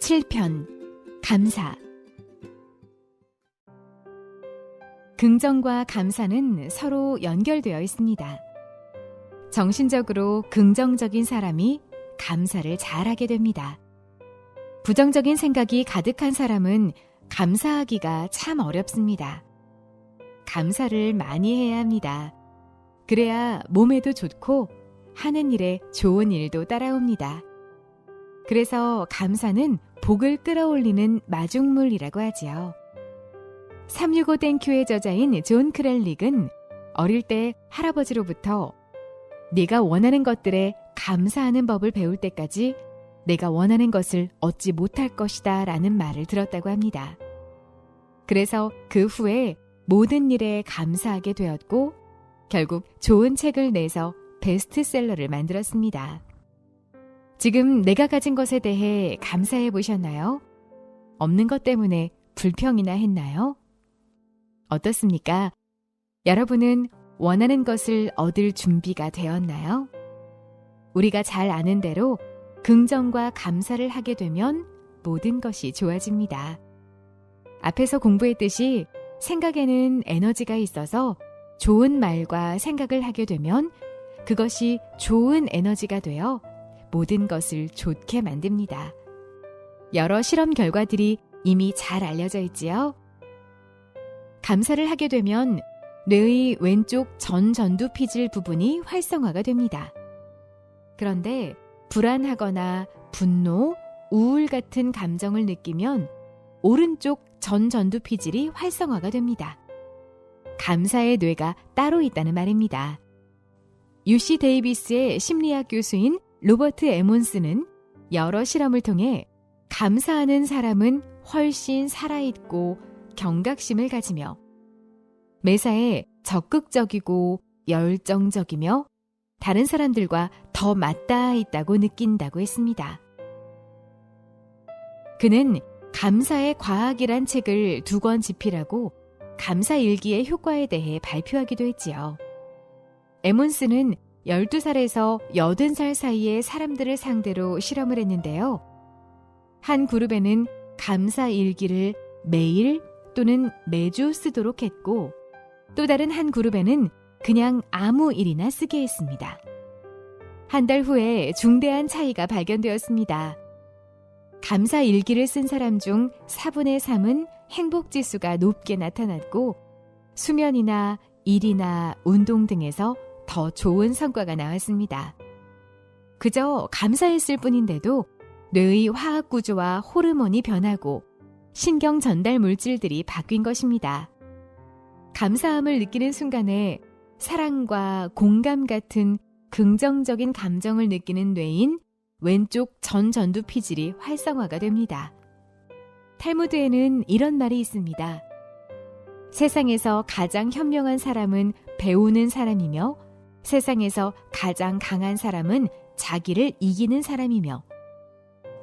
7편 감사. 긍정과 감사는 서로 연결되어 있습니다. 정신적으로 긍정적인 사람이 감사를 잘하게 됩니다. 부정적인 생각이 가득한 사람은 감사하기가 참 어렵습니다. 감사를 많이 해야 합니다. 그래야 몸에도 좋고 하는 일에 좋은 일도 따라옵니다. 그래서 감사는 복을 끌어올리는 마중물이라고 하지요. 365 땡큐의 저자인 존 크렐릭은 어릴 때 할아버지로부터 네가 원하는 것들에 감사하는 법을 배울 때까지 내가 원하는 것을 얻지 못할 것이다 라는 말을 들었다고 합니다. 그래서 그 후에 모든 일에 감사하게 되었고 결국 좋은 책을 내서 베스트셀러를 만들었습니다. 지금 내가 가진 것에 대해 감사해 보셨나요? 없는 것 때문에 불평이나 했나요? 어떻습니까? 여러분은 원하는 것을 얻을 준비가 되었나요? 우리가 잘 아는 대로 긍정과 감사를 하게 되면 모든 것이 좋아집니다. 앞에서 공부했듯이 생각에는 에너지가 있어서 좋은 말과 생각을 하게 되면 그것이 좋은 에너지가 되어 모든 것을 좋게 만듭니다. 여러 실험 결과들이 이미 잘 알려져 있지요. 감사를 하게 되면 뇌의 왼쪽 전두피질 부분이 활성화가 됩니다. 그런데 불안하거나 분노, 우울 같은 감정을 느끼면 오른쪽 전두피질이 활성화가 됩니다. 감사의 뇌가 따로 있다는 말입니다. UC 데이비스의 심리학 교수인 로버트 에몬스는 여러 실험을 통해 감사하는 사람은 훨씬 살아있고 경각심을 가지며 매사에 적극적이고 열정적이며 다른 사람들과 더 맞닿아 있다고 느낀다고 했습니다. 그는 감사의 과학이란 책을 2권 집필하고 감사일기의 효과에 대해 발표하기도 했지요. 에몬스는 12살에서 80살 사이의 사람들을 상대로 실험을 했는데요. 한 그룹에는 감사일기를 매일 또는 매주 쓰도록 했고 또 다른 한 그룹에는 그냥 아무 일이나 쓰게 했습니다. 한 달 후에 중대한 차이가 발견되었습니다. 감사일기를 쓴 사람 중 4분의 3은 행복지수가 높게 나타났고 수면이나 일이나 운동 등에서 더 좋은 성과가 나왔습니다. 그저 감사했을 뿐인데도 뇌의 화학 구조와 호르몬이 변하고 신경 전달 물질들이 바뀐 것입니다. 감사함을 느끼는 순간에 사랑과 공감 같은 긍정적인 감정을 느끼는 뇌인 왼쪽 전두피질이 활성화가 됩니다. 탈무드에는 이런 말이 있습니다. 세상에서 가장 현명한 사람은 배우는 사람이며 세상에서 가장 강한 사람은 자기를 이기는 사람이며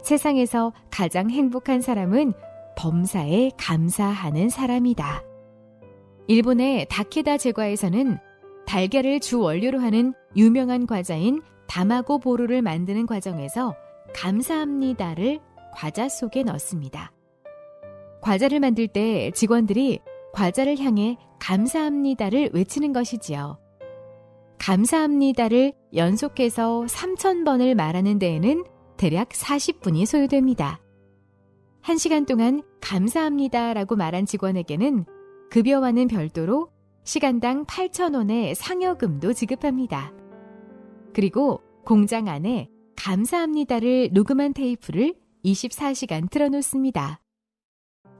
세상에서 가장 행복한 사람은 범사에 감사하는 사람이다. 일본의 다케다 제과에서는 달걀을 주 원료로 하는 유명한 과자인 다마고 보루를 만드는 과정에서 감사합니다를 과자 속에 넣습니다. 과자를 만들 때 직원들이 과자를 향해 감사합니다를 외치는 것이지요. 감사합니다를 연속해서 3,000번을 말하는 데에는 대략 40분이 소요됩니다. 1시간 동안 감사합니다라고 말한 직원에게는 급여와는 별도로 시간당 8,000원의 상여금도 지급합니다. 그리고 공장 안에 감사합니다를 녹음한 테이프를 24시간 틀어놓습니다.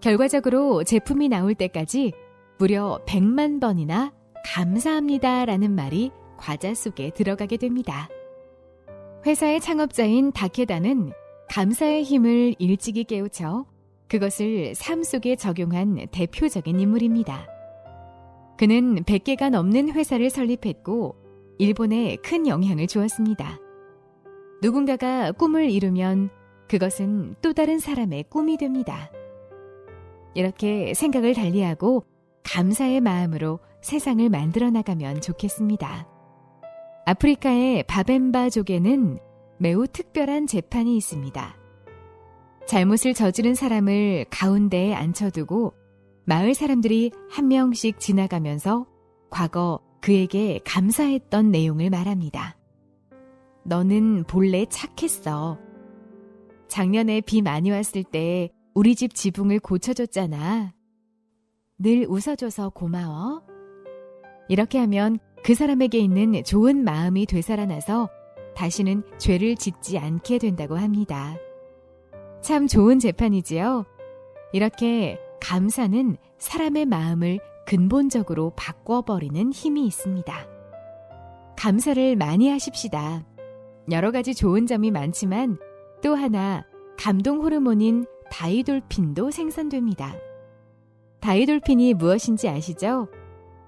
결과적으로 제품이 나올 때까지 무려 100만 번이나 감사합니다라는 말이 과자 속에 들어가게 됩니다. 회사의 창업자인 다케다는 감사의 힘을 일찍이 깨우쳐 그것을 삶 속에 적용한 대표적인 인물입니다. 그는 100개가 넘는 회사를 설립했고 일본에 큰 영향을 주었습니다. 누군가가 꿈을 이루면 그것은 또 다른 사람의 꿈이 됩니다. 이렇게 생각을 달리하고 감사의 마음으로 세상을 만들어 나가면 좋겠습니다. 아프리카의 바벤바족에는 매우 특별한 재판이 있습니다. 잘못을 저지른 사람을 가운데에 앉혀두고 마을 사람들이 한 명씩 지나가면서 과거 그에게 감사했던 내용을 말합니다. 너는 본래 착했어. 작년에 비 많이 왔을 때 우리 집 지붕을 고쳐줬잖아. 늘 웃어줘서 고마워. 이렇게 하면 그 사람에게 있는 좋은 마음이 되살아나서 다시는 죄를 짓지 않게 된다고 합니다. 참 좋은 재판이지요? 이렇게 감사는 사람의 마음을 근본적으로 바꿔버리는 힘이 있습니다. 감사를 많이 하십시다. 여러 가지 좋은 점이 많지만 또 하나 감동 호르몬인 다이돌핀도 생산됩니다. 다이돌핀이 무엇인지 아시죠?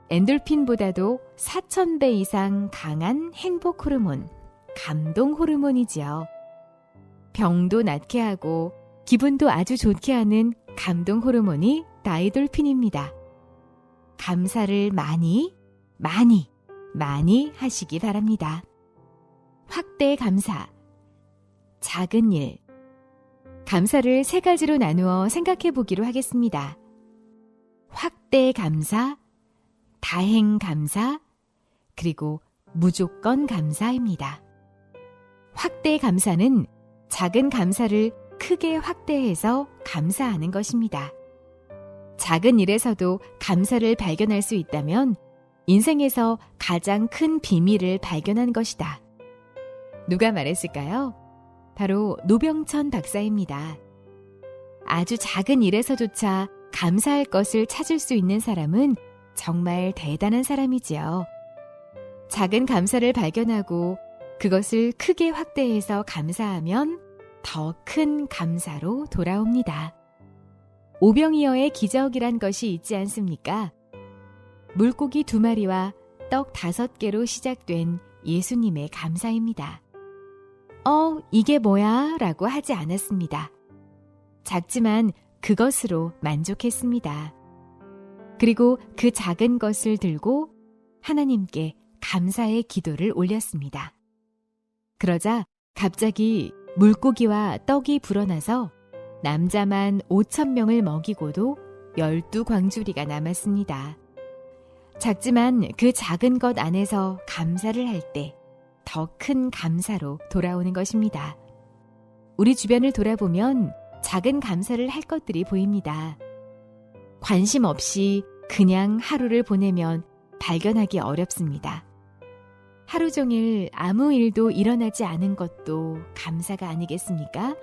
엔돌핀보다도 4,000배 이상 강한 행복 호르몬, 감동 호르몬이지요. 병도 낫게 하고 기분도 아주 좋게 하는 감동 호르몬이 다이돌핀입니다. 감사를 많이 하시기 바랍니다. 확대 감사, 작은 일. 감사를 세 가지로 나누어 생각해 보기로 하겠습니다. 확대 감사, 다행 감사, 그리고 무조건 감사입니다. 확대 감사는 작은 감사를 크게 확대해서 감사하는 것입니다. 작은 일에서도 감사를 발견할 수 있다면 인생에서 가장 큰 비밀을 발견한 것이다. 누가 말했을까요? 바로 노병천 박사입니다. 아주 작은 일에서조차 감사할 것을 찾을 수 있는 사람은 정말 대단한 사람이지요. 작은 감사를 발견하고 그것을 크게 확대해서 감사하면 더 큰 감사로 돌아옵니다. 오병이어의 기적이란 것이 있지 않습니까? 물고기 2마리와 떡 5개로 시작된 예수님의 감사입니다. 이게 뭐야? 라고 하지 않았습니다. 작지만 그것으로 만족했습니다. 그리고 그 작은 것을 들고 하나님께 감사의 기도를 올렸습니다. 그러자 갑자기 물고기와 떡이 불어나서 남자만 5,000명을 먹이고도 12광주리가 남았습니다. 작지만 그 작은 것 안에서 감사를 할 때 더 큰 감사로 돌아오는 것입니다. 우리 주변을 돌아보면 작은 감사를 할 것들이 보입니다. 관심 없이 그냥 하루를 보내면 발견하기 어렵습니다. 하루 종일 아무 일도 일어나지 않은 것도 감사가 아니겠습니까?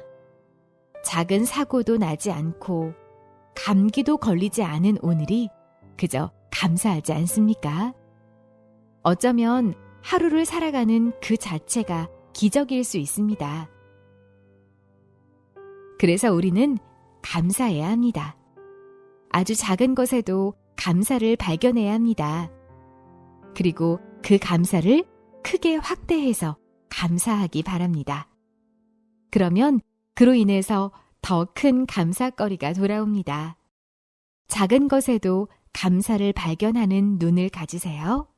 작은 사고도 나지 않고 감기도 걸리지 않은 오늘이 그저 감사하지 않습니까? 어쩌면 하루를 살아가는 그 자체가 기적일 수 있습니다. 그래서 우리는 감사해야 합니다. 아주 작은 것에도 감사를 발견해야 합니다. 그리고 그 감사를 크게 확대해서 감사하기 바랍니다. 그러면 그로 인해서 더 큰 감사거리가 돌아옵니다. 작은 것에도 감사를 발견하는 눈을 가지세요.